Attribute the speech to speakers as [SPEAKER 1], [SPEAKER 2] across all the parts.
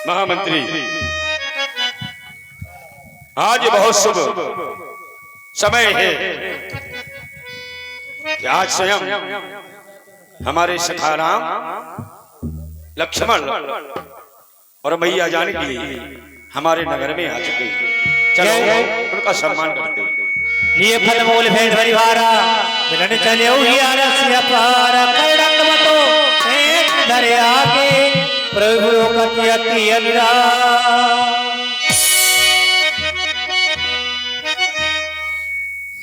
[SPEAKER 1] महामंत्री, आज बहुत शुभ समय है कि आज स्वयं हमारे सखाराम, लक्ष्मण और मैया जानकी हमारे नगर में आ चुके हैं। चलो उनका सम्मान करते हैं।
[SPEAKER 2] लिए फल मूल भेद परिवारा मिलन चले रसिया पारा करंग मतो एक धरे आगे प्रभु लोकति अति अनिरा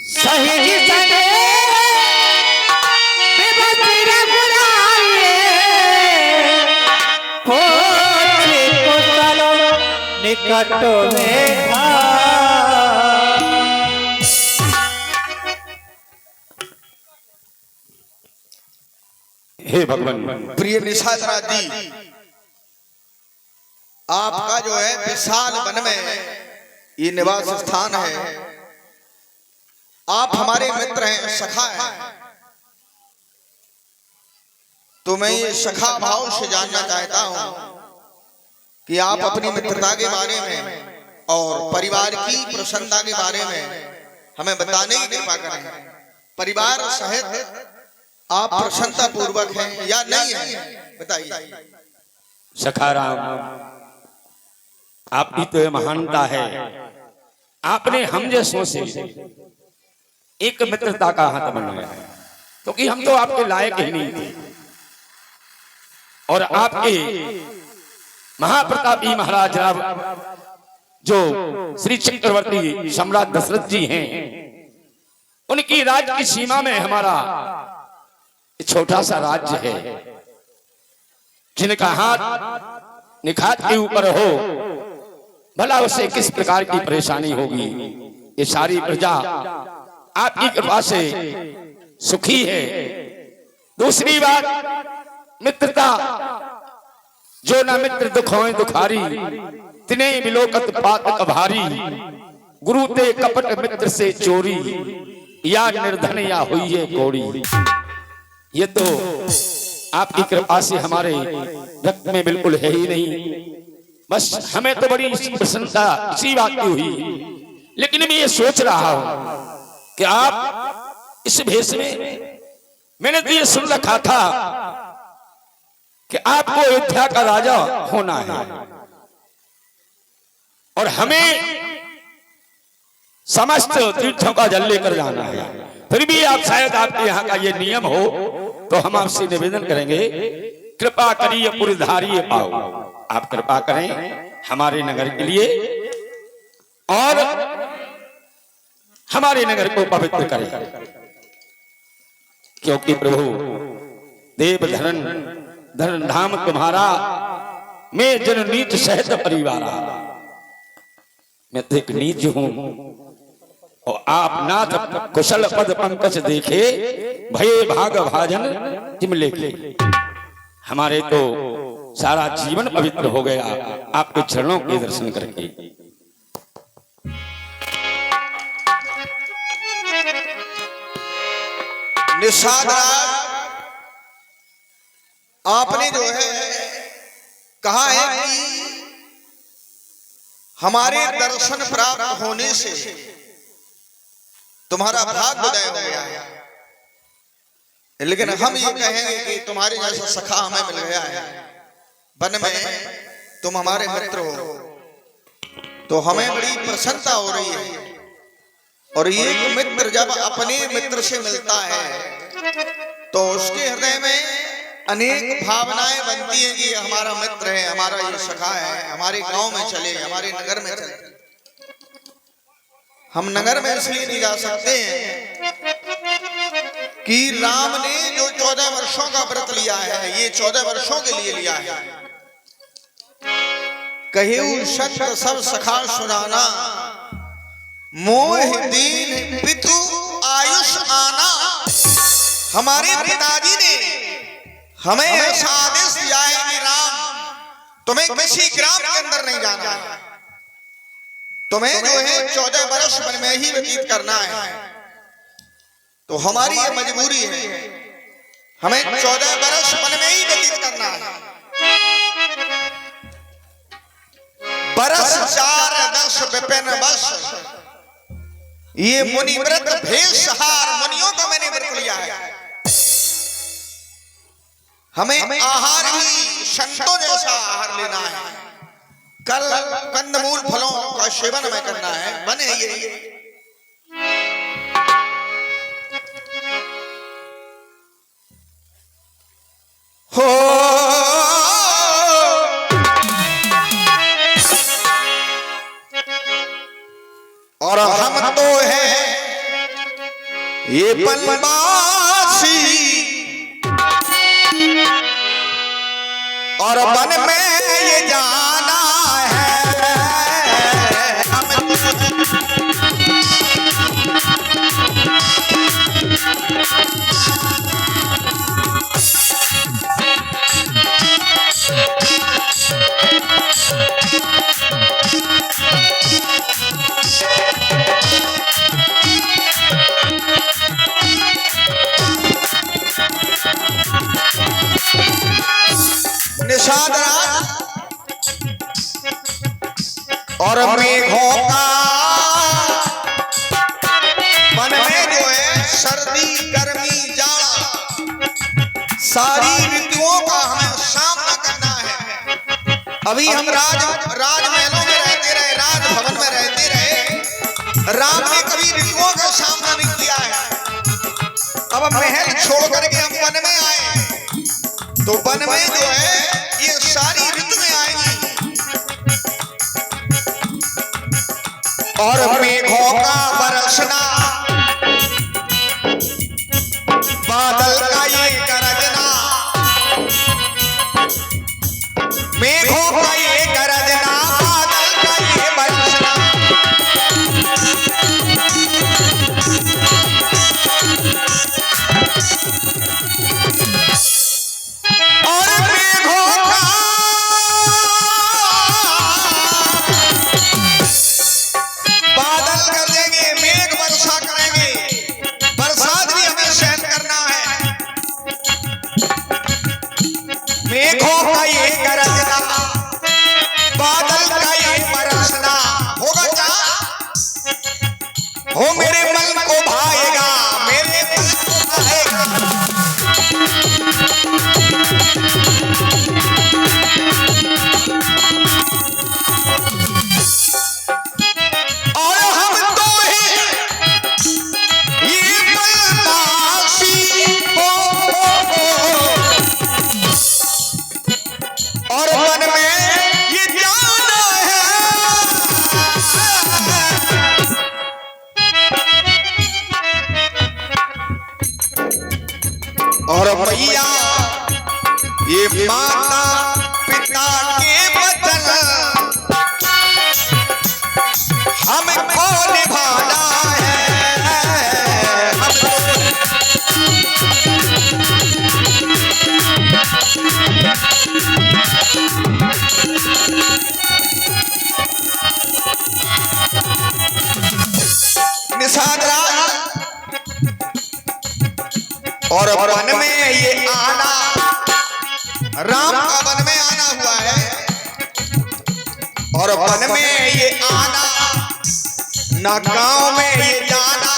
[SPEAKER 2] सही जी सने विभूति रघुराए होठे को चलो निकट में था।
[SPEAKER 1] हे भगवान,
[SPEAKER 3] प्रिय निषादराज जी, आपका जो है विशाल वन में ये निवास स्थान है। आप हमारे मित्र हैं, सखा हैं, तो मैं ये सखा भाव से जानना चाहता हूं कि आप अपनी मित्रता के बारे में और परिवार की प्रसन्नता के बारे में हमें बताने की कृपा करें। परिवार सहित आप प्रसन्नता पूर्वक हैं या नहीं है, बताइए।
[SPEAKER 1] सखाराम, आपकी तो महानता है। आपने हम जैसों से एक मित्रता का हाथ बनाया, क्योंकि हम तो आपके लायक ही नहीं थे। और आपके महाप्रतापी महाराज राव जो श्री चक्रवर्ती सम्राट दशरथ जी हैं, उनकी राज की सीमा में हमारा छोटा सा राज्य है। जिनका हाथ निखात के ऊपर हो, भला उसे किस प्रकार की परेशानी होगी। ये सारी प्रजा आपकी कृपा से सुखी है। दूसरी बात, मित्रता, जो न मित्र दुख होए दुखारी, तिने बिलोकत पातक भारी, गुरु ते कपट मित्र से चोरी, या निर्धन या हुई है कोड़ी। ये तो आपकी कृपा से हमारे रक्त में बिल्कुल है ही नहीं। बस हमें तो बड़ी प्रसन्नता इसी बात की हुई। लेकिन मैं ये सोच रहा हूं कि आप इस भेष में, मैंने तो ये सुन रखा था कि आपको अयोध्या का राजा होना है और हमें समस्त तीर्थों का जल लेकर जाना है। फिर भी आप शायद आपके यहाँ का ये नियम हो, तो हम आपसे निवेदन करेंगे, कृपा करिए पुरधारिये पाओ। आप कृपा करें हमारे नगर के लिए और हमारे नगर को पवित्र करें, क्योंकि प्रभु देव धरण धरण धाम तुम्हारा, मैं जन नीच सहित परिवारा। मैं तो एक नीच हूं और आप नाथ कुशल पद पंकज देखे, भये भाग भाजन जिम लेखे। हमारे तो सारा जीवन पवित्र हो गया आपके चरणों के दर्शन करके।
[SPEAKER 3] निषादराज, आपने जो है कहा है कि हमारे दर्शन प्राप्त होने से तुम्हारा भाग्य उदय हो गया है। लेकिन हम ये कहेंगे कि तुम्हारे जैसा सखा हमें मिल गया है वन में, तुम हमारे मित्र हो, तो हमें बड़ी प्रसन्नता हो रही है। और एक मित्र जब अपने मित्र से मिलता है तो उसके हृदय में अनेक भावनाएं बनती हैं कि हमारा मित्र है, हमारा ये सखा है, हमारे गांव में चले, हमारे नगर में चले। हम नगर में इसलिए नहीं जा सकते हैं कि राम ने जो 14 वर्षों का व्रत लिया है, ये 14 वर्षों के लिए लिया है। कहियो सत्य सब सखा सुनाना, मोह दीन पितु आयुष आना। हमारे पिताजी ने हमें ऐसा आदेश दिया है कि राम, तुम्हें किसी ग्राम के अंदर नहीं जाना है, तुम्हें जो है 14 वर्ष वन में ही व्यतीत करना है। तो हमारी ये मजबूरी है, हमें 14 वर्ष वन में ही व्यतीत करना है। बरस 4 दस विपिन बस, ये मुनि व्रत भेषहार, मुनियों का मैंने व्रत लिया है। हमें आहार भी संतों जैसा आहार लेना है। कल कंदमूल फलों का सेवन हमें करना है। बने ये हो और हम तो है ये बनवासी, और वन में ये जाना है। निषाद और मेघों का मन में जो है सर्दी गर्मी जाड़ा सारी ऋतुओं का हमें सामना करना है। अभी हम राजमहलों में रहते रहे, राजभवन में रहते रहे, राम ने कभी ऋतुओं का सामना नहीं किया है। अब महल छोड़ करके हम वन में आए, तो वन में जो है ये सारी ऋतुएं आएंगी। और मेघों का बरसना, बादल का ये गरजना, मेघों का ये गरजना, बादल का ये बरसना। और मेघों का बादल कर देंगे, मेघ वर्षा करेंगे, बरसात भी हमें सहन करना है। मेघों का ये गरजना, बादल का ये बरसना होगा क्या? हो मेरे मन को भाएगा, मेरे मन को भाएगा। और हम तो हैं ये बनवासी, और मन में ये जाना है। और मैया ये माता पिता के वचन हमको निभाना है। निषाद और वन में ये आना, राम का वन में आना हुआ है। और वन में ये आना, ना गांव में ये जाना,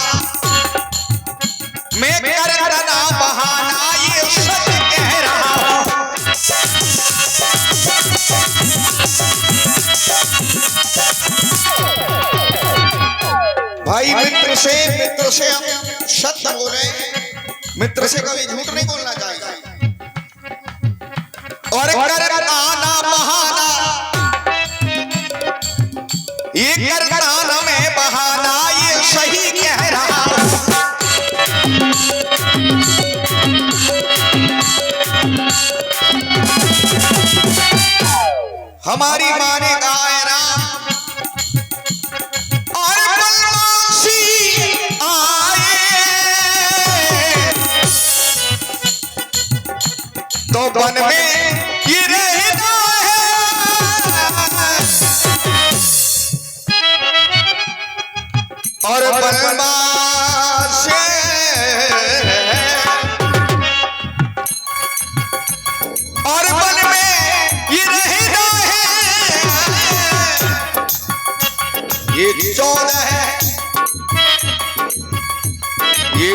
[SPEAKER 3] मैं करना बहाना, ये सच कह रहा हूं। भाई मित्र से हम सत्य बोल रहे हैं, मित्र से कभी झूठ नहीं बोलना चाहिए। और करना बहाना, ये करना में बहाना, ये सही कह रहा हूं। हमारी माँ ने कहा है राम और बनवासी आए, तो वन में ये रहना है। और बनवासी और वन में ये रहना है।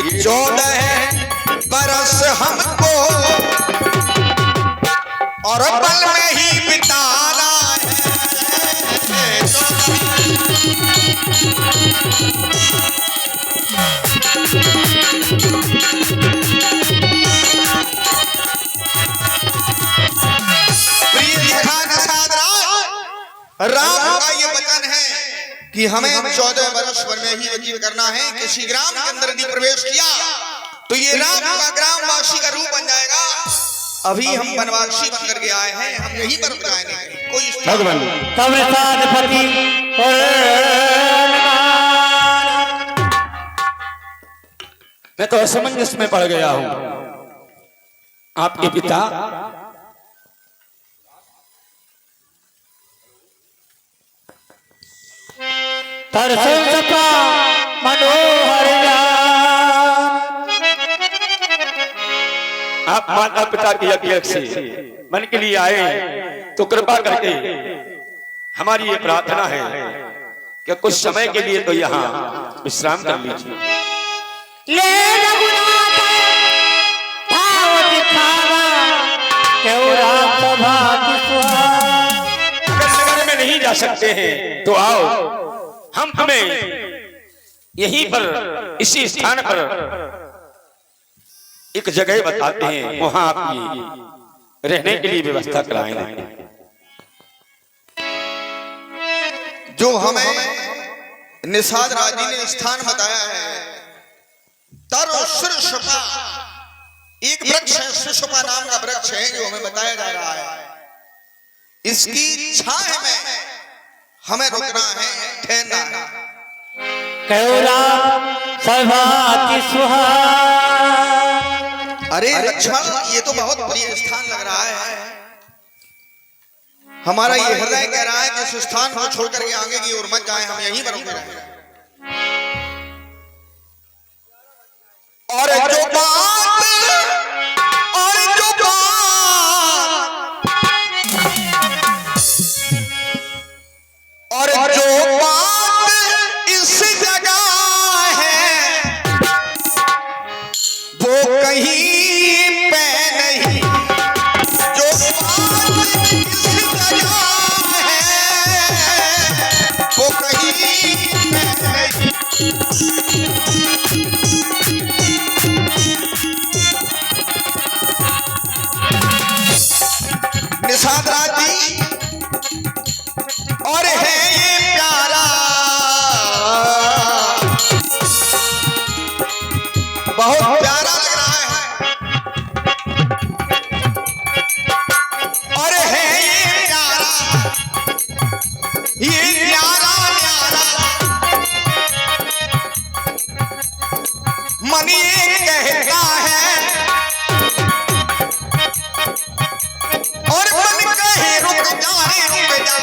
[SPEAKER 3] ये 14 बरस हमको और पल में ही बिताना राम का ये वचन है कि हमें 14 वर्ष भर में ही व्यतीत करना है। किसी ग्राम के अंदर यदि प्रवेश किया तो ये राम का ग्रामवासी का रूप बन जाएगा। अभी हम वनवासी बन करके आए हैं, हम यहीं पर रुक जाएंगे। कोई
[SPEAKER 1] भगवान मैं तो असमंजस में पड़ गया हूं। आपके पिता
[SPEAKER 2] मनोहर
[SPEAKER 1] आप माता पिता की आज्ञा से मन के लिए आए तो कृपा करके हमारी ये प्रार्थना है कि कुछ समय के लिए तो यहाँ विश्राम कर लीजिए। नगर में नहीं जा सकते हैं तो आओ, हम तुम्हें यहीं पर इसी स्थान पर एक जगह बताते हैं, वहां आपकी रहने के लिए व्यवस्था कराएंगे।
[SPEAKER 3] जो हमें निषाद राजी ने स्थान बताया है, तरो शीर्षपा एक वृक्ष है, शीर्षपा नाम का वृक्ष है जो हमें बताया जा रहा है। इसकी छाया में हमें रुकना है, ठहरना है। अरे लक्ष्मण, ये तो बहुत प्रिय स्थान लग रहा है। हमारा ये हृदय कह रहा है कि इस स्थान को छोड़ करके आगे की ओर मत जाएं, हम यहीं पर रुके रहें। और जो बात इस जगह है वो कहीं पे नहीं, जो बात इस जगह है वो कहीं पे नहीं। निषाद राजी और है ये प्यारा, बहुत प्यारा लग रहा है। और है ये प्यारा, ये प्यारा प्यारा मन ये कहता है, और मन कहे रुक जा रे रुक जा।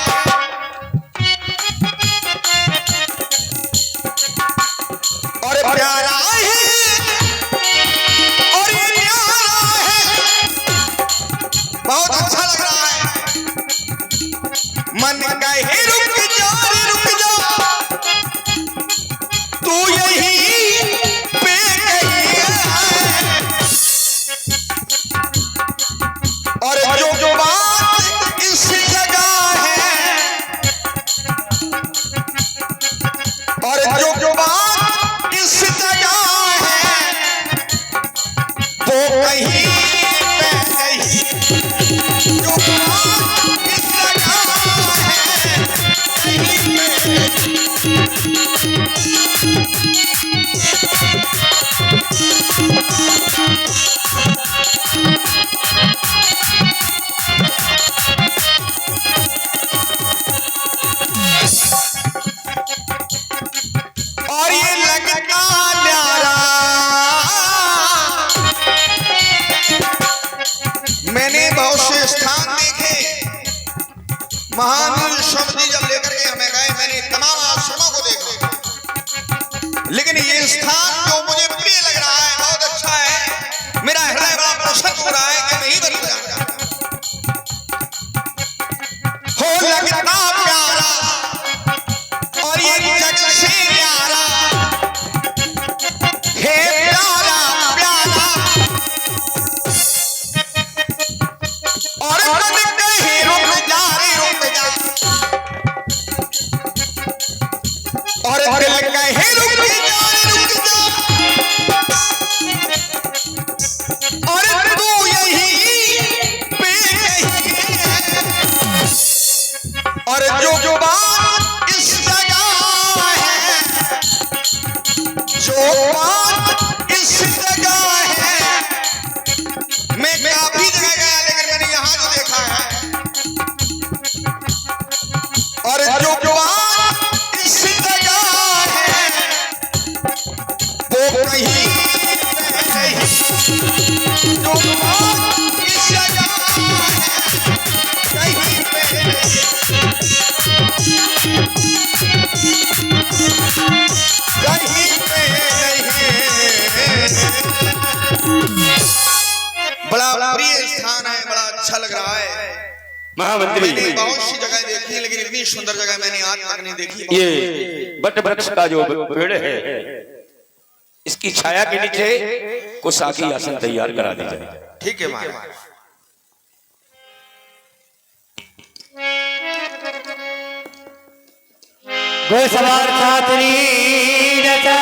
[SPEAKER 3] और प्यारा है और ये प्यारा है, बहुत अच्छा लग रहा है। मन कहे रुक जा रे रुक जा, तू यही पे कही है। और जो बात इस जगह है, और जो बात इस जगह है वो कहीं पे नहीं, जो बात इस जगह है कहीं पे और ये लगता प्यारा। मैंने बहुत से स्थान देखे, महावीर स्वामी जी जब लेकर के हमें गए, मैंने तमाम आश्रमों को देखा, लेकिन ये स्थान जो मुझे प्रिय लग रहा है, बहुत अच्छा है। मेरा हृदय बड़ा प्रसन्न हो रहा है कि मैं ही बन जाऊंगा। हो लगता प्यारा और ये जग से प्यारा है, प्यारा जो मौत की सजा है कहीं पे कहीं पे नहीं। बड़ा प्रिय स्थान है, बड़ा अच्छा लग रहा है।
[SPEAKER 1] महामंत्री,
[SPEAKER 3] मैंने बहुत सी जगह देखी है, लेकिन इतनी सुंदर जगह मैंने आज तक नहीं देखी।
[SPEAKER 1] ये बट वृक्ष का जो पेड़ है, इसकी छाया के नीचे कुशाकी आसन तैयार करा दी जाए।
[SPEAKER 3] ठीक है महाराज।
[SPEAKER 2] गोसवार छात्री रचा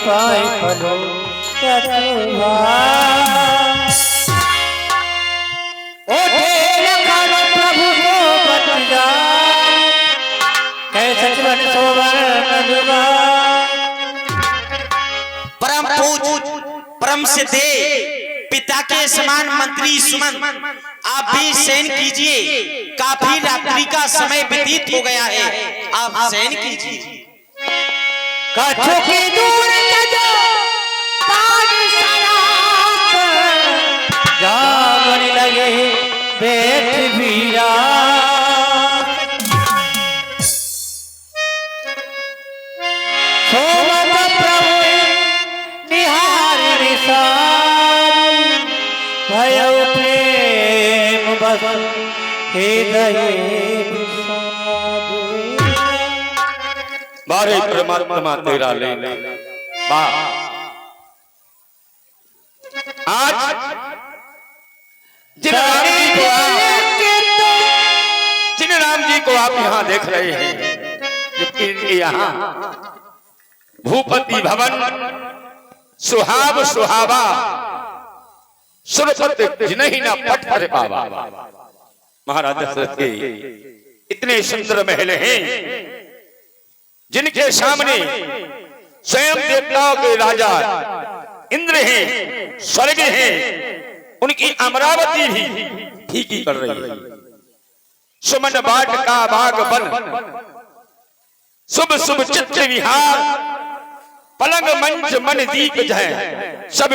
[SPEAKER 2] पाए फलो प्रभु को बचा कैसे
[SPEAKER 4] परम पूज परम सिद्धे पिता के समान मंत्री सुमन, आप भी शयन कीजिए, काफी रात्रि का समय व्यतीत हो गया है, आप शयन कीजिए।
[SPEAKER 2] कछुआ की दूर तजो काज सरास जागने लगे बैठ भीरा सोमत प्रभु निहार निसार भयो प्रेम बस हृदय
[SPEAKER 1] बारे परमात्मा तेरा लेने आज जिन राम जी को आप यहाँ देख रहे हैं, जबकि यहाँ भूपति भवन सुहाव सुहावा सुरपति जिन्हीं ना पट पर पावा। महाराज दशरथ के इतने सुंदर महल हैं, जिनके सामने स्वयं देवताओं के राजा इंद्र हैं, स्वर्ग हैं, उनकी अमरावती भी फीकी पड़ रही है। सुमन बाट का बाग बन, शुभ शुभ चित्र विहार, पलंग मंच मन दीप जय, सब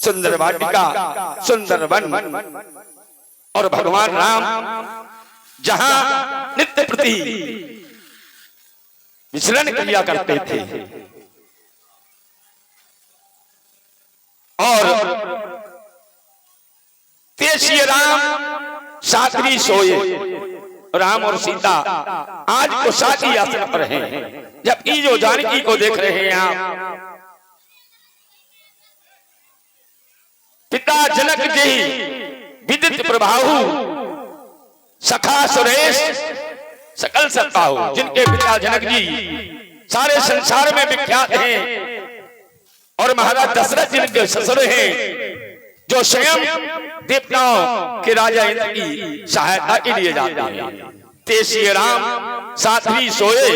[SPEAKER 1] सुंदर वाटिका, सुंदर वन, और भगवान राम जहां नित्य प्रति विचरण किया करते थे, और तेशीय राम साकरी सोए, राम और सीता आज कुशाकी यात्रा पर हैं। जबकि जो जानकी को देख रहे हैं आप, पिता जनक जी विदित प्रभाहु, सखा सुरेश सकल सत्ताहु, जिनके पिता जनक जी सारे संसार में विख्यात हैं, और महाराज दशरथ जिनके ससुर हैं, जो स्वयं देवताओं के राजा इंद्र की सहायता के लिए जाते हैं। तेशीय राम साध्वी सोए,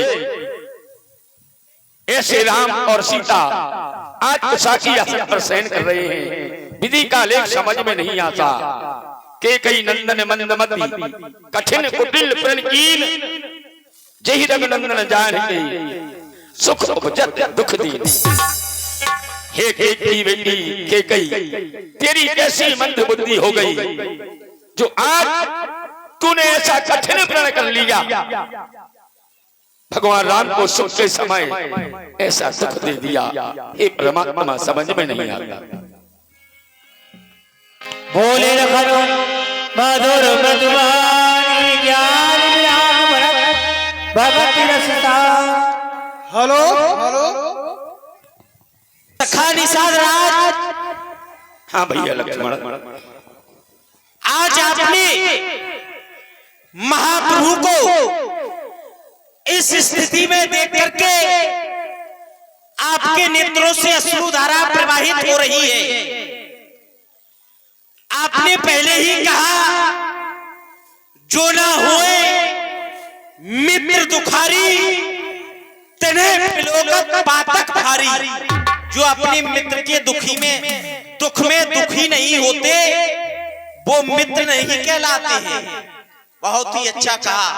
[SPEAKER 1] ऐसे राम और सीता आज कुशाकी आसन पर शयन कर रहे हैं। विधि का लेख समझ में नहीं आता। के कई नंदन मंदमती कठिन कुटिल प्रणकील, जही रघुनंदन जान के सुख उपजत दुख दीन। हे की बेटी के कई, तेरी कैसी मंद बुद्धि हो गई, जो आज तूने ऐसा कठिन प्रण कर लिया। भगवान राम को सुख के समय ऐसा सुख दे दिया। हे परमात्मा, समझ में नहीं आता।
[SPEAKER 2] बोले रखो मधुर मधुबानी, ज्ञान विराग भरत भगत रसता।
[SPEAKER 3] हेलो हेलो,
[SPEAKER 4] सखा निषाद राज,
[SPEAKER 1] हाँ भैया लक्ष्मण,
[SPEAKER 4] आज आपने महाप्रभु को इस स्थिति में देख करके आपके नेत्रों से अश्रुधारा प्रवाहित हो रही है। आपने पहले ही कहा जो ना हुए मित्र दुखारी, तिन्हें पिलोकत पातक भारी। जो अपने मित्र के दुख में दुखी नहीं होते, वो मित्र नहीं कहलाते हैं। बहुत ही अच्छा कहा।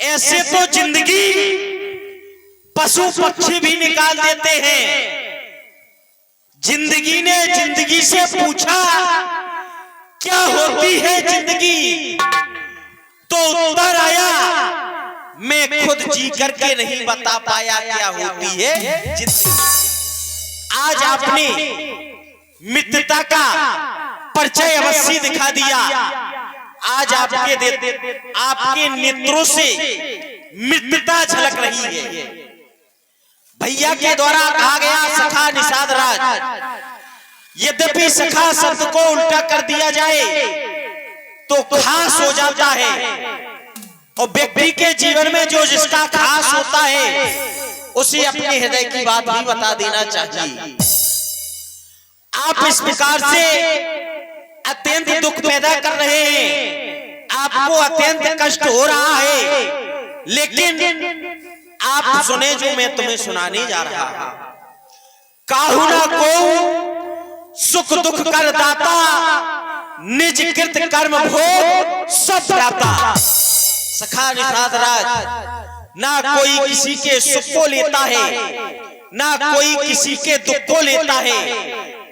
[SPEAKER 4] ऐसे तो जिंदगी पशु पक्षी भी निकाल देते हैं। जिंदगी ने जिंदगी से पूछा क्या होती है जिंदगी, तो उत्तर आया मैं खुद जी करके नहीं बता पाया क्या होती है जिंदगी। आज आपने मित्रता का परिचय अवश्य दिखा दिया। आज आपके नेत्रों से मित्रता झलक रही है। भैया के द्वारा कहा गया सखा निषाद राज। यद्यपि सखा शब्द को उल्टा कर दिया जाए तो खास हो जाता है, और व्यक्ति के जीवन में जो जिसका खास होता है उसे अपने हृदय की बात भी बता देना चाहिए। आप इस प्रकार से अत्यंत दुख पैदा कर रहे हैं, आपको अत्यंत कष्ट हो रहा है, लेकिन आप सुने जो मैं तुम्हें सुनाने जा रहा हूं। काहू ना को सुख दुख कर दाता, निज कृत कर्म भोग सब दाता। सखा निषाद राज ना कोई किसी के सुख को लेता है, ना कोई किसी के दुख को लेता है।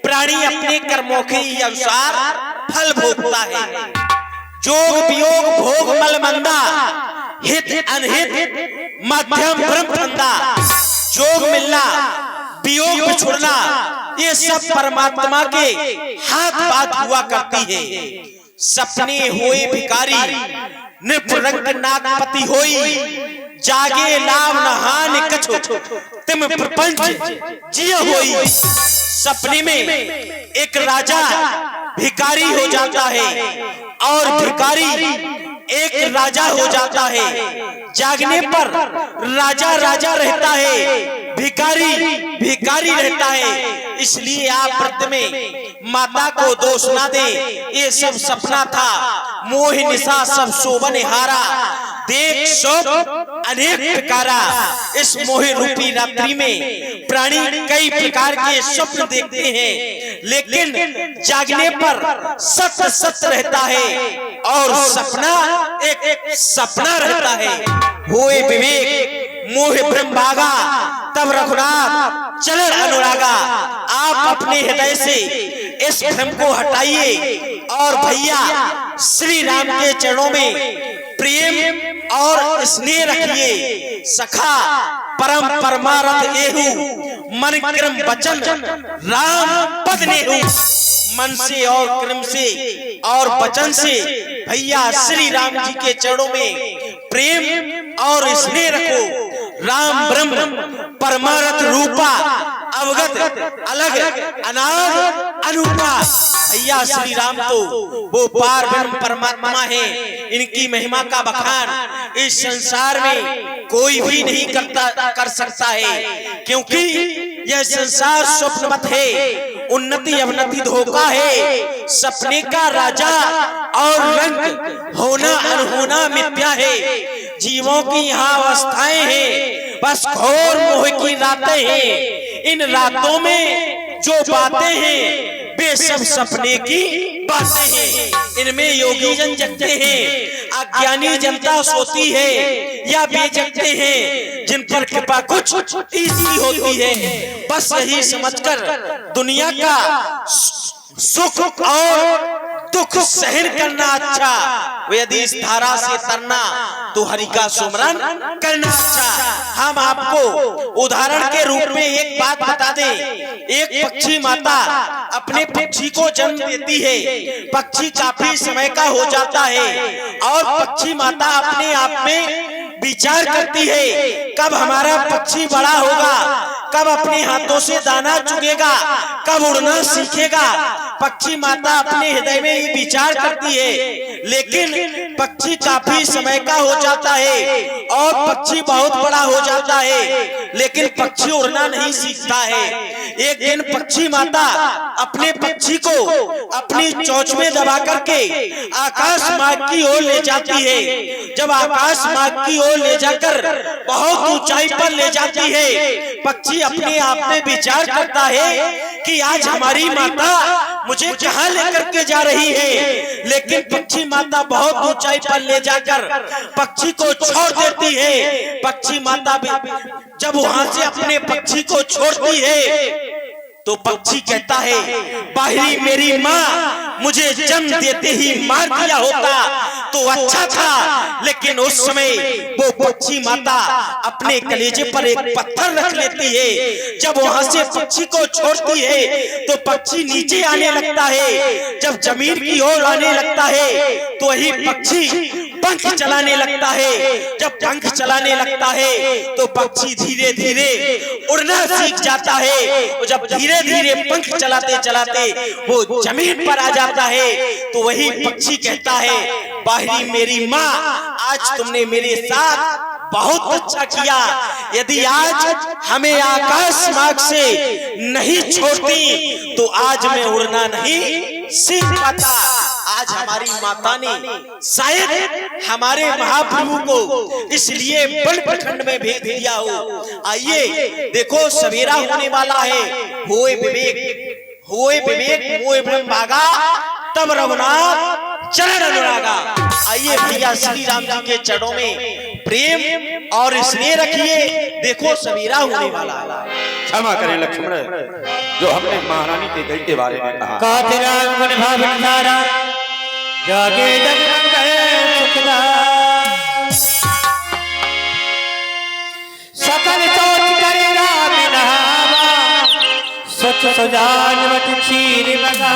[SPEAKER 4] प्राणी अपने कर्मों के अनुसार फल भोगता है। जोग वियोग भोग मल मंदा, हित अनहित मध्यम ब्रह्म फंदा। जोग मिलना वियोग बिछुड़ना ये सब परमात्मा के हाथ बात हुआ करती है। सपने होए भिकारी, निरंक नागपति होई। जागे लाभ नहान कछो, तिम प्रपंच जिय होई। सपने में एक राजा भिकारी हो जाता है और भिकारी एक राजा हो जाता है। जागने पर राजा राजा रहता है, भिकारी भिकारी रहता है। इसलिए आप व्रत में माता को दोष ना दे, ये सब सपना था। मोह निशा सब शोभन हारा, देख शोक अनेक प्रकारा। इस मोह रूपी रात्रि में प्राणी कई प्रकार के स्वप्न देखते हैं, लेकिन जागने पर सत्य सत्य रहता है और सपना एक सपना रहता है। होए विवेक मोह ब्रह्म भागा, तब रघुनाथ चरण अनुरागा। आप अपने हृदय से इस भ्रम को हटाइए और भैया श्री राम के चरणों में प्रेम और स्नेह रखिए। सखा परम परमारथ एहु, मन क्रम वचन राम पद नेहु। मन से और क्रम से और वचन से भैया श्री राम जी के चरणों में प्रेम और स्नेह रखो। राम ब्रह्म परमारथ रूपा, अवगत अलग अनाद अनूपा। भैया श्री राम तो वो पार ब्रह्म परमात्मा है। इनकी महिमा का बखान इस संसार में कोई भी नहीं कर सकता है, क्योंकि यह संसार स्वप्नवत है। उन्नति अवनति धोखा है। सपने का राजा और रंग होना अनहोना मिथ्या है। जीवों की यहाँ अवस्थाएं हैं, बस घोर मोह की रातें हैं। इन रातों में जो बातें हैं वे सब सपने की बातें हैं। इनमें योगी जन जगते हैं, अज्ञानी जनता सोती है या बेजगते हैं, जिन पर कृपा कुछ इसी होती है। बस यही समझकर दुनिया का सुख और दुख सहन करना अच्छा, यदि इस धारा से तरना तो हरि का सुमरन करना अच्छा। हम आपको उदाहरण के रूप में एक बात बता दें। एक पक्षी माता अपने पक्षी को जन्म देती है। पक्षी काफी समय का हो जाता है और पक्षी माता अपने आप में विचार करती है, कब हमारा पक्षी बड़ा होगा, कब अपने हाथों से दाना चुगेगा, कब उड़ना सीखेगा। पक्षी माता अपने हृदय में ही विचार करती है, लेकिन पक्षी काफी समय का हो जाता है और पक्षी बहुत बड़ा हो जाता है, लेकिन पक्षी उड़ना नहीं सीखता है। एक दिन पक्षी माता अपने पक्षी को अपनी चोंच में दबा करके आकाश मार्ग की ओर ले जाती है। जब आकाश मार्ग की ओर ले जाकर बहुत ऊंचाई पर ले जाती है, पक्षी अपने आप में विचार करता है कि आज हमारी माता मुझे कहाँ लेकर के जा रही है। लेकिन पक्षी माता बहुत ऊंचाई पर ले जाकर पक्षी को छोड़ देती है। पक्षी माता भी जब वहां से अपने पक्षी को छोड़ती है तो पक्षी कहता है, बाहरी मेरी माँ मुझे जन्म देते ही मार दिया होता तो अच्छा था। लेकिन उस समय वो पक्षी माता अपने कलेजे पर एक पत्थर रख लेती है। जब वहां से पक्षी को छोड़ती है तो पक्षी नीचे आने लगता है। जब जमीन की ओर आने लगता है तो वही पक्षी पंख चलाने लगता है। जब पंख चलाने लगता है तो पक्षी धीरे धीरे उड़ना सीख जाता है। जब धीरे धीरे पंख चलाते चलाते वो जमीन पर आ जाता है तो वही पक्षी कहता है, बाहरी मेरी माँ आज तुमने मेरे साथ बहुत अच्छा किया। यदि आज हमें आकाश मार्ग से नहीं छोड़ती तो आज मैं उड़ना नहीं सीख पाता। आज हमारी माता ने शायद हमारे महाप्रभु को इसलिए बड़ प्रखंड में भेज दिया हो। आइए देखो सवेरा होने वाला है। होए विवेक मोए ब्रह्म भागा, तब रघुनाथ चरण अनुरागा। आइए भैया श्री राम जी के चरणों में प्रेम और स्नेह रखिए। देखो सवेरा होने वाला है।
[SPEAKER 1] क्षमा करें लक्ष्मण, जो हमने महारानी के गई के बारे में कहा।
[SPEAKER 2] कातिराम गुण भावन सारा जागे जगन गए सुखदा, सकल सोच करे राम नहावा, सच सजान वट क्षीर बगा।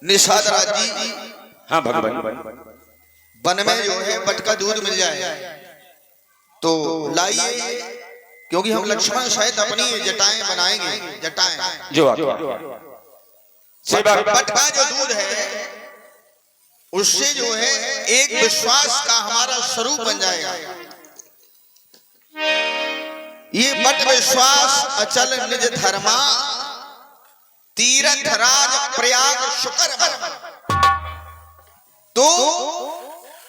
[SPEAKER 3] निषाद राज जी,
[SPEAKER 1] हाँ भगवान,
[SPEAKER 3] वन में जो है बट का दूध मिल जाए तो लाइए, क्योंकि हम लक्ष्मण सहित अपनी जटाएं बनाएंगे। जटाएं
[SPEAKER 1] जो
[SPEAKER 3] बट का जो दूध है उससे जो है एक विश्वास का हमारा स्वरूप बन जाएगा। ये बट विश्वास अचल निज धर्मा, तीरथ राज प्रयाग शुकर। तो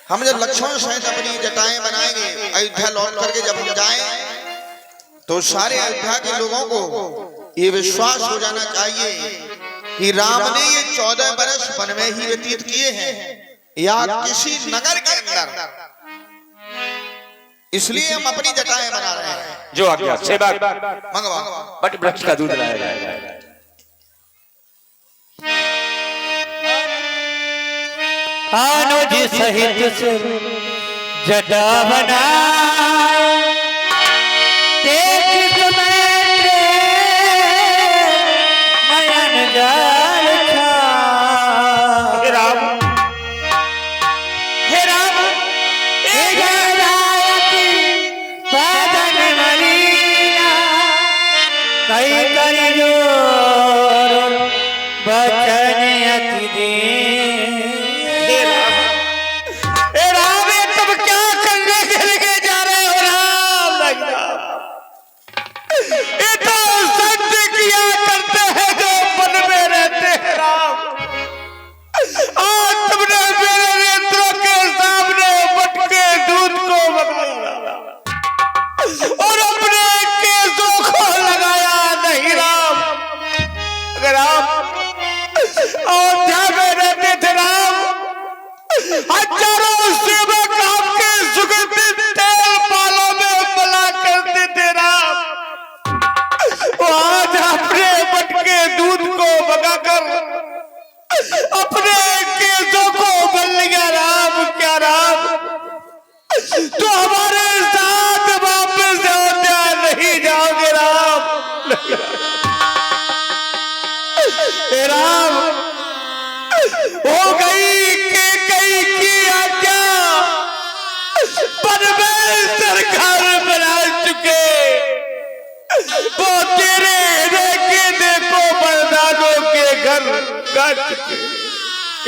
[SPEAKER 3] हम जब लक्ष्मण सहित अपनी जटाएं बनाएंगे, अयोध्या लौट करके जब हम जाएं तो सारे अयोध्या के लोगों को ये विश्वास हो जाना चाहिए कि राम ने ये 14 बरस वन में ही व्यतीत किए हैं या किसी नगर के अंदर। इसलिए हम अपनी जटाएं बना रहे हैं।
[SPEAKER 1] जो आज्ञा सेवा
[SPEAKER 3] मंगवा
[SPEAKER 1] बट वृक्ष का दूध लाया जाएगा।
[SPEAKER 2] अनुज सहित जटा बना, देख तुम्हें नयन जाल छा। हे राम एक रायकी बदन मरीना, कई करी जोर बचन अति दीन।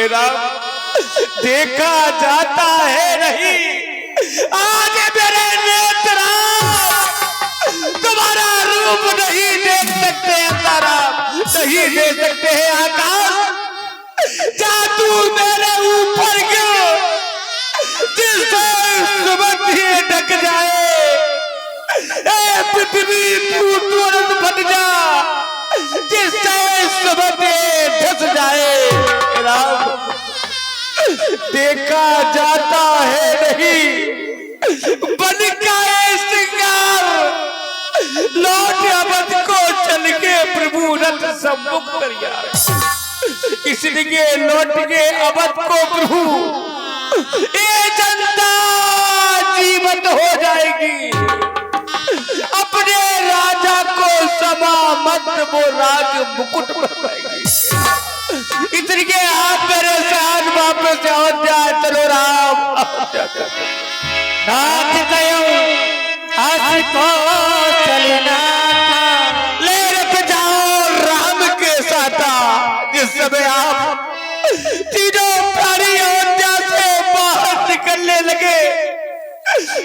[SPEAKER 2] राम देखा जाता है नहीं। आज मेरे नेत्र तुम्हारा रूप नहीं देख सकते, तारा नहीं देख सकते हैं आकाश। जादू मेरे ऊपर क्यों, जिससे सुबह ढक जाए। ए पृथ्वी तू तुरंत फट जा, जिससे सुबह ढस जाए। राम देखा जाता है नहीं, बन गए श्रृंगार लौट अवध को चल के प्रभु रथ सम्मुख तैयार। इसलिए लौट के अवध को प्रभु, ये जनता जीवित हो जाएगी। अपने राजा को समा मत वो राज मुकुट बनवाएगी। इसलिए आप मेरे साथ वापस अयोध्या चलो। राम नाथ कयो हंस को चलना था, ले रख जाओ राम के साथा। जिस समय आप तीनों प्राणी अयोध्या से बाहर निकलने लगे,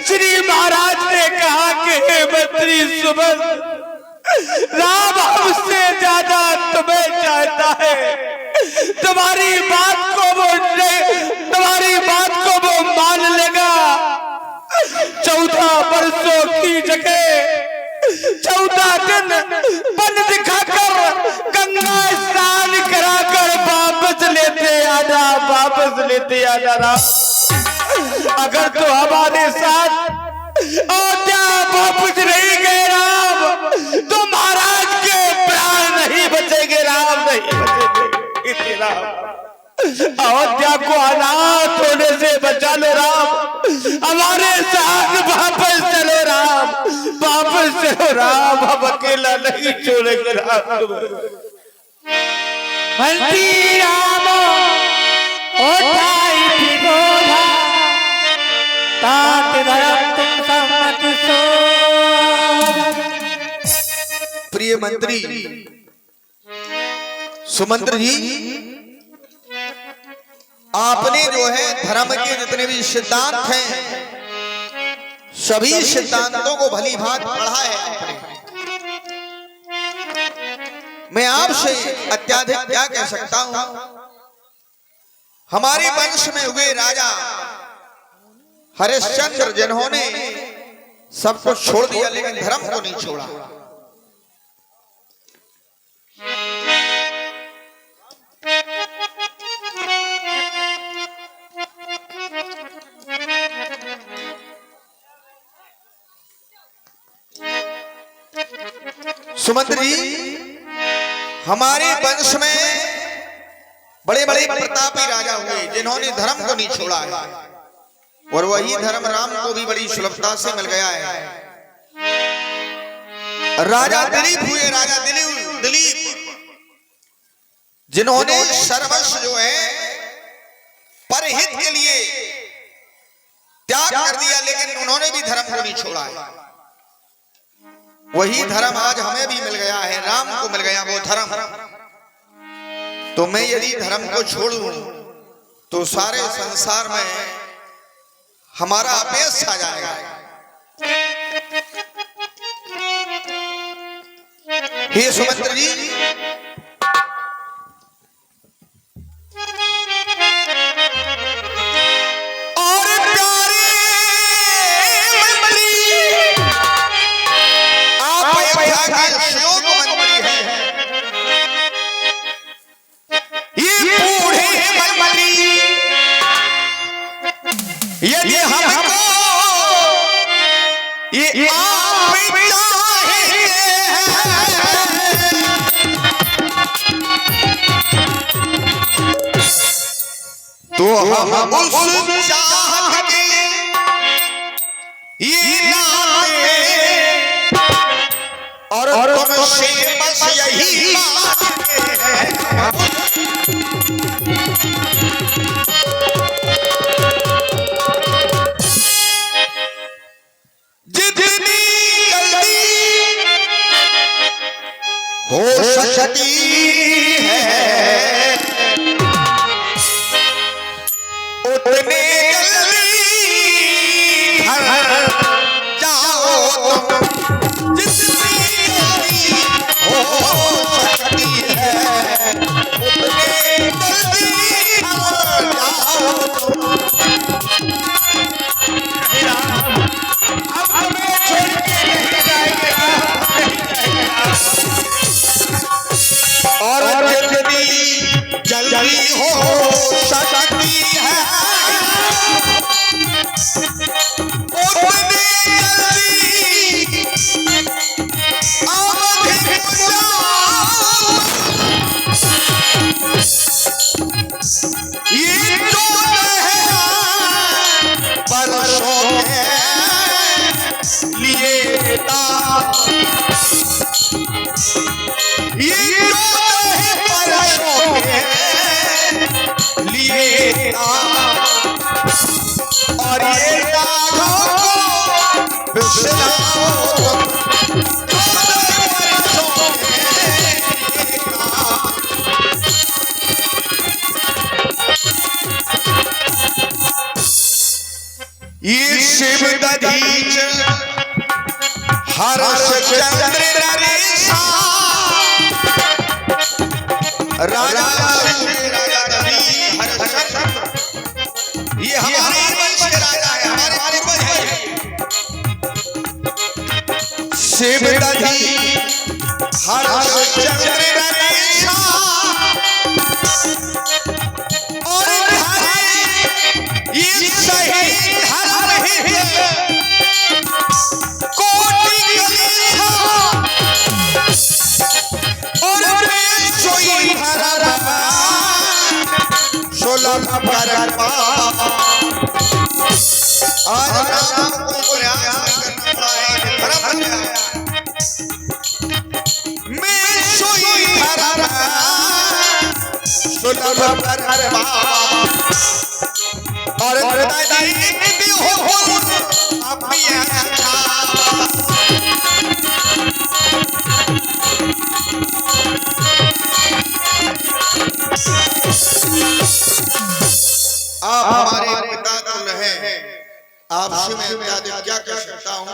[SPEAKER 2] श्री महाराज ने कहा कि हे मंत्री सुमन, राम हमसे ज्यादा तुम्हें चाहता है। तुम्हारी बात को वो मान लेगा। 14 वर्षों की जगह 14 दिन बन दिखाकर गंगा स्नान कराकर वापस लेते आजा राम। अगर तो हमारे साथ अयोध्या वापस नहीं गए राम, तो महाराज के प्राण नहीं बचेंगे। राम नहीं बचेंगे। अयोध्या को अनाथ होने से बचा लो राम। हमारे साथ वापस चलो राम, वापस चलो राम। हम अकेला नहीं छोड़ेंगे राम। मंत्री राम उठाई भिगोधा, तात धरम तुम सम्मत सो।
[SPEAKER 3] प्रिय मंत्री सुमंत्र जी, आपने जो है धर्म के जितने भी सिद्धांत हैं, सभी सिद्धांतों को भली भांति पढ़ा है आपने। मैं आपसे अत्याधिक क्या कह सकता हूं। हमारे वंश में हुए राजा हरिश्चंद्र, जिन्होंने सब कुछ छोड़ दिया लेकिन धर्म को नहीं छोड़ा। सुमंत्र जी, हमारे वंश में बड़े बड़े प्रतापी राजा हुए जिन्होंने धर्म को नहीं छोड़ा है, और वही धर्म राम को भी बड़ी सुलभता से मिल गया है। राजा दिलीप हुए, राजा दिलीप जिन्होंने सर्वस्व जो है परहित के लिए त्याग कर दिया, लेकिन उन्होंने भी धर्म को नहीं छोड़ा है। वही धर्म आज हमें भी मिल गया है, राम को मिल गया वो धर्म। तो मैं यदि धर्म को छोड़ूं तो सारे संसार में हमारा अपेस छा जाएगा। हे सुमंत्र जी, यदि हमको ये आप तो हम उस चाह के ये नाते और तुमसे बस यही हो सकती है हो सकती है उतनी जल्दी अवधि ये जो है परसों के लिए ये जो है परसों के लिए और ये राहों को बिसराओ ये शिव दधीच हर्ष चंद्र नरेशा राजा राजा दधी हर्ष चंद्र ये हमारे वंश के राजा है हमारे पूर्वज है शिव दधी हर्ष चंद्र नरेशा और ये सही आज राम को प्रयास करना है धर्म मैं सोई धर्म सुलभ कर और दादी भी हो अपनी अच्छा आप हमारे पिता तुम रहे आपसे मैं क्या कह सकता हूँ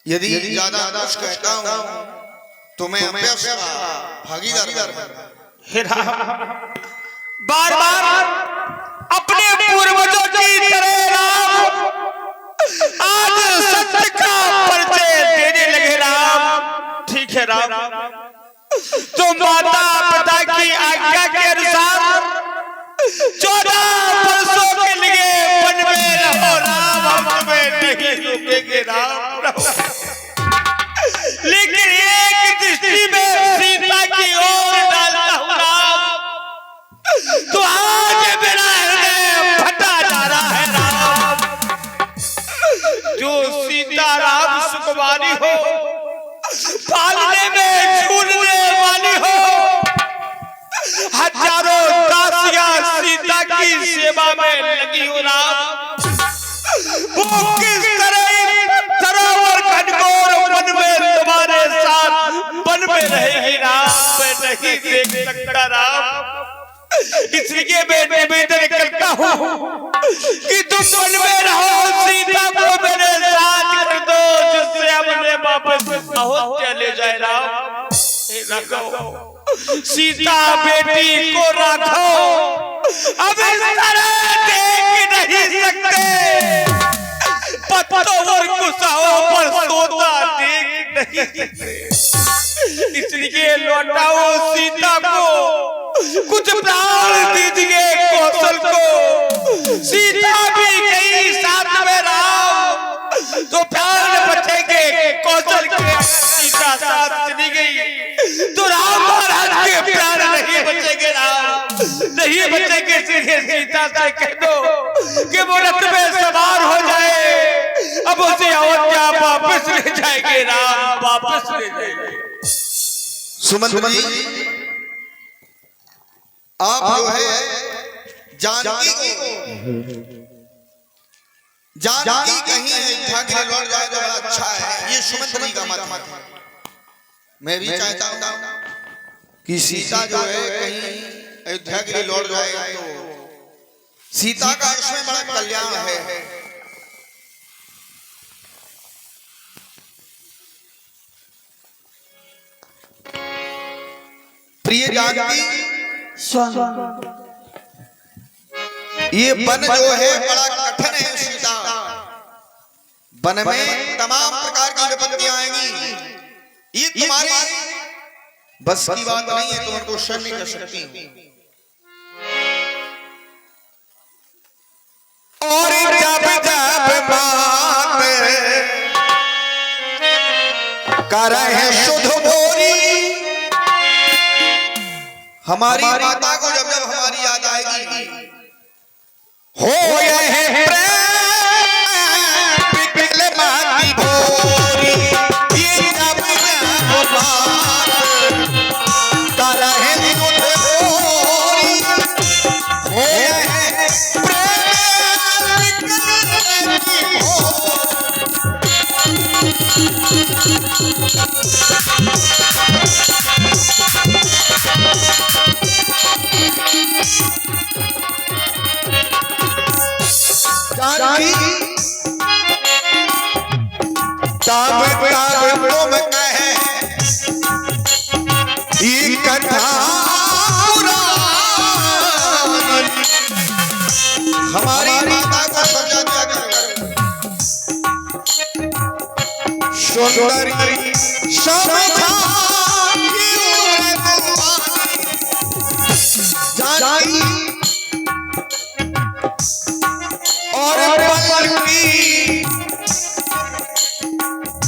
[SPEAKER 3] यदि ज्यादा कुछ कहता हूँ तो मैं भागीदार
[SPEAKER 2] बार बार अपने पूर्वजों की तरह राम आज सत्य का परिचय देने लगे राम। ठीक है राम, तो माता पिता की आज्ञा के अनुसार 14 वर्षों के लिए वन में रहो राम, हम तुम्हें नहीं रोकेंगे राम रहो। लेकिन एक दृष्टि में सीता की ओर डालता हूँ राम, तो आज मेरा हृदय फटा जा रहा है राम। जो सीता राम सुकुमारी हो, पालने में झूलने वाली हो, हजारों दासियां सीता की सेवा में लगी हो राम, वो किस तरह सरोवर घनघोर वन में तुम्हारे साथ वन में रहेगी राम, मैं नहीं देख सकता राम। इसलिए मैं निवेदन करता हूँ कि तुम वन में रहो, सीता को मेरे साथ कर दो, जिससे हमने वापस अयोध्या ले जाए राम। सीता बेटी को रखो, अब इस तरह देख नहीं सकते, पत्तों और कुसाओं पर सोता देख नहीं सकते। इसलिए लौटाओ सीता को, कुछ प्राण दीजिए कौशल को। सीता भी गई साथ में राम, तो प्राण बचेंगे कौशल के। सीता साथ चली गई तो राम महाराज के प्राण नहीं बचेंगे राम, नहीं बचेंगे। सीता से कह दो कि वो रथ में सवार हो जाए, अब उसे अयोध्या वापस ले जाएंगे राम, वापस ले जाएंगे।
[SPEAKER 3] सुमंत जी, आप जो है जानकी कहीं अयोध्या के लिए लौट जाए तो बड़ा अच्छा है, ये सुमंत जी का मत है। मैं भी चाहता हूँ कि सीता जो है कहीं अयोध्या के लिए लौट जाए तो सीता का इसमें बड़ा कल्याण है। प्रिय जानकी, ये वन जो है बड़ा कठिन है सीता, वन में तमाम प्रकार की विपत्तियां आएंगी, ये तुम्हारी बस की बात नहीं है, तुम तो सहन नहीं कर सकती। कर है शुद्ध गोरी। हमारी माता को जब जब हमारी याद आएगी
[SPEAKER 2] हो गए हैं प्रेम पिघल माती भोरी। ये जब वो बात कर है शुद्ध गोरी। हो गए हैं प्रेम पिघल माती जानकी तब तब तुम कहे ये कथा पुरानी।
[SPEAKER 3] हमारी माता को समझा दिया
[SPEAKER 2] सुंदरी समझा जानकी और पलकी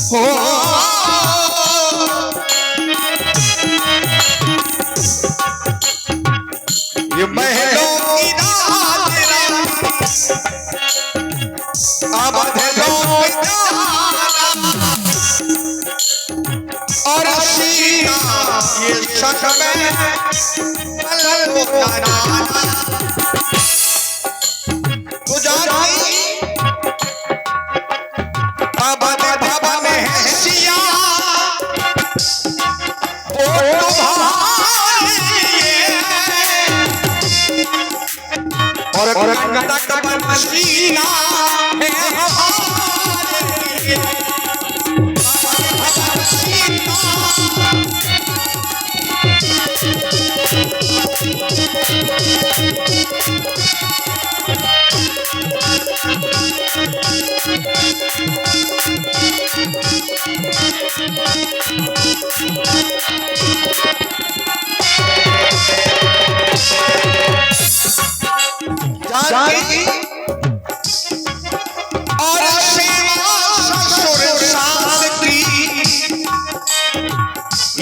[SPEAKER 2] हो ये महलों की राजरानी अब महलों की और सीना ये शक में पलकों का नाना। तो जानकी अब भवन है सिया ओ और कंटक बन सीना है हमारे। जानकी और सेवा ससुर सावित्री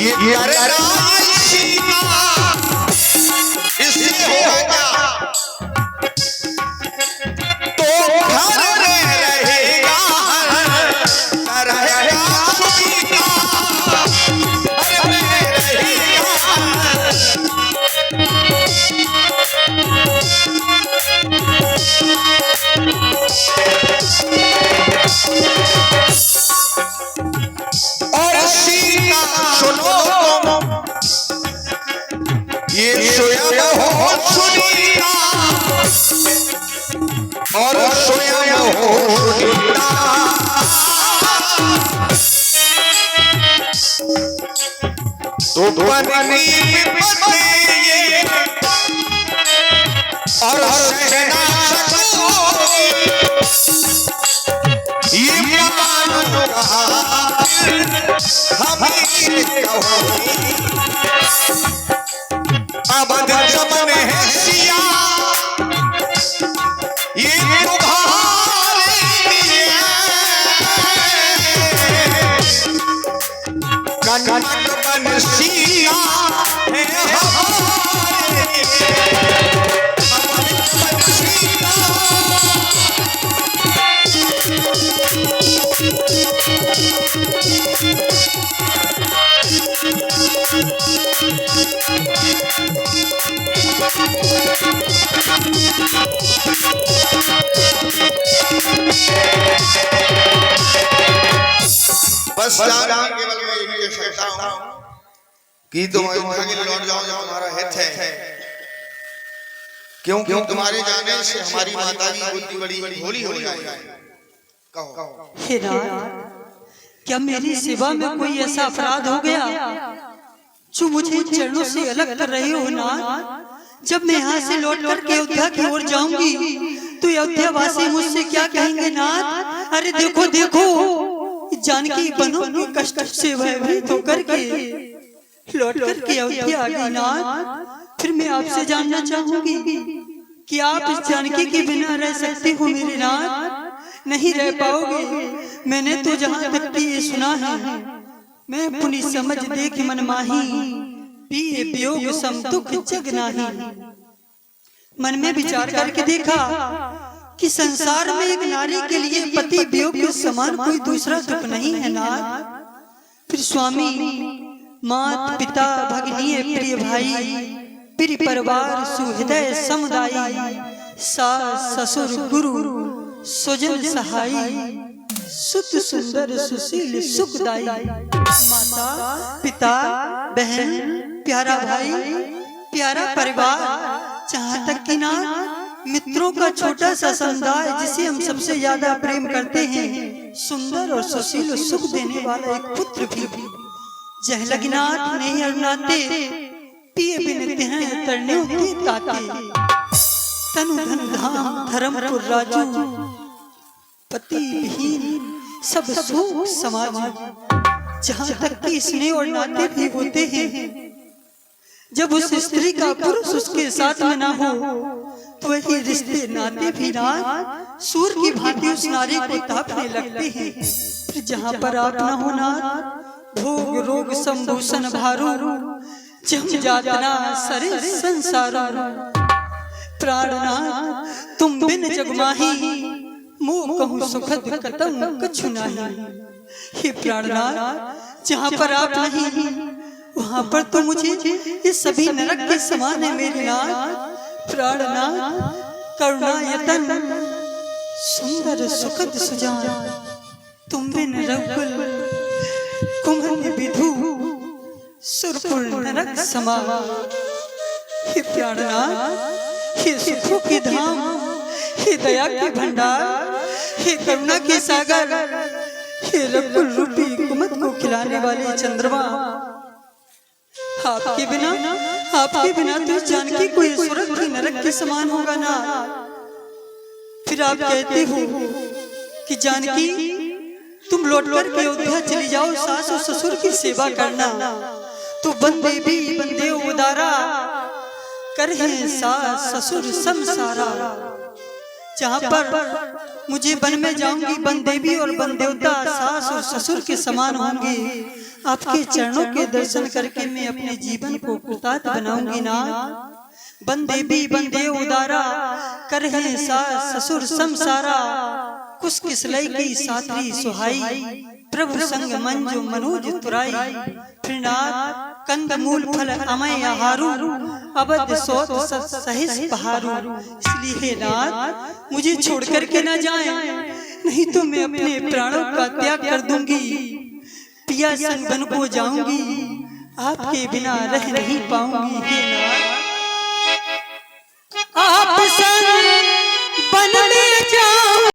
[SPEAKER 2] ये अरनाई सीमा इससे होगा तो घर में रहेगा सुखीना घर में रहेगा। और सीता सुनो ये स्वयं हो सुनीता और स्वयं हो सुनीता। तो पत्नी ये और सहना सकोगी ये मान हमें कहोगी। अब जमन है सिया ये तुम्हारे लिए कनक बन सिया है हमारे लिए।
[SPEAKER 3] बस जानकी केवल मैं यही कह सकता हूं कि तुम आगे लौट जाओ जो हमारा हित है, क्योंकि तुम्हारे जाने से हमारी माता की बुद्धि बड़ी भोली हो जाएगी। कहो
[SPEAKER 5] हे नाथ, क्या मेरी सेवा में कोई ऐसा अपराध हो गया जो मुझे चरणों से अलग कर रहे हो नाथ? जब मैं यहाँ से लौट कर के अयोध्या की ओर जाऊंगी तो अयोध्या वासी मुझसे क्या कहेंगे नाथ? अरे देखो देखो, जानकी बनो की कष्ट से भयभीत होकर के लौट कर के अयोध्या आ गई नाथ। फिर मैं आपसे जानना चाहूंगी कि आप इस जानकी के बिना रह सकते हो मेरे नाथ? नहीं रह पाओगे। मैंने तो जहाँ तक कि ये सुना है मैं पुनि समझ देख मन माही, पिए वियोग सम दुख जग नाही। मन में विचार करके देखा कि संसार में एक नारी के लिए पति वियोग के समान कोई दूसरा दुख नहीं है ना। फिर स्वामी, मात पिता, भगिनी, प्रिय भाई, प्रिय परिवार, सुहृदय समुदाय, सास ससुर, गुरु, स्वजन सहाय, सुत सुंदर सुशील सुखदाई, माता पिता, बहन, प्यारा भाई, प्यारा परिवार, जहाँ तक कि ना मित्रों का छोटा सा समुदाय जिसे हम सबसे ज्यादा प्रेम करते हैं, सुंदर और सुशील सुख देने वाला एक पुत्र भी, जह लगनाथ नहीं अरुणाते, पिए बिनते हैं तरने होते ताते, तनु धन धाम धर्मपुर राजू, पति विहीन सब सुख समाज। जहाँ तक कि स्नेह और नाते भी होते हैं, जब उस स्त्री का पुरुष उसके साथ में ना हो तो वही रिश्ते नाते भी ना सूर की भांति उस नारी को तापने लगते हैं। फिर जहाँ पर आप ना हो ना, भोग रोग संभूषण भारो, जम जातना सरे संसारो, प्राणना तुम बिन जगमाही, मुँह कहूँ सुखद कतम कछु नाही। हे प्राणनाथ, जहाँ पर आप नहीं वहाँ पर तो मुझे ये सभी नरक के समान है मेरे नाथ। प्राणनाथ, करुणायतन, सुंदर सुखद सुजान, तुम बिन रघुकुल कुमन विधु, सुरपुर नरक समा। हे प्राणनाथ, हे सुखों की धाम, हे दया के भंडार, हे करुणा के सागर, हे रघुकुल रूपी कुमत को खिलाने वाले चंद्रमा, आपके बिना तो जानकी कोई स्वर्ग की नरक के समान होगा ना। फिर आप कहते हो कि जानकी तुम लौट कर के अयोध्या चली जाओ, सास और ससुर की सेवा करना, तो बंदे भी बंदे उदारा, करे सास ससुर संसारा। जहाँ पर मुझे वन में जाऊंगी, वन देवी और वन देवता सास और ससुर के समान होंगे। आपके चरणों के दर्शन करके मैं अपने जीवन को कृतार्थ बनाऊंगी ना। वन देवी वन देव उदारा, कर है सास ससुर संसारा, कुछ किसलई की साथी सुहाई, प्रभु संग मंजो मनोज तुराई। फिर नाथ कंद मूल फल अमय आहारू, अवध सोत सहिस बहारू। इसलिए नाथ मुझे छोड़ करके ना जाएं, नहीं तो मैं अपने प्राणों का त्याग कर दूंगी, पिया संग वन को जाऊंगी, आपके बिना रह नहीं पाऊंगी। हे नाथ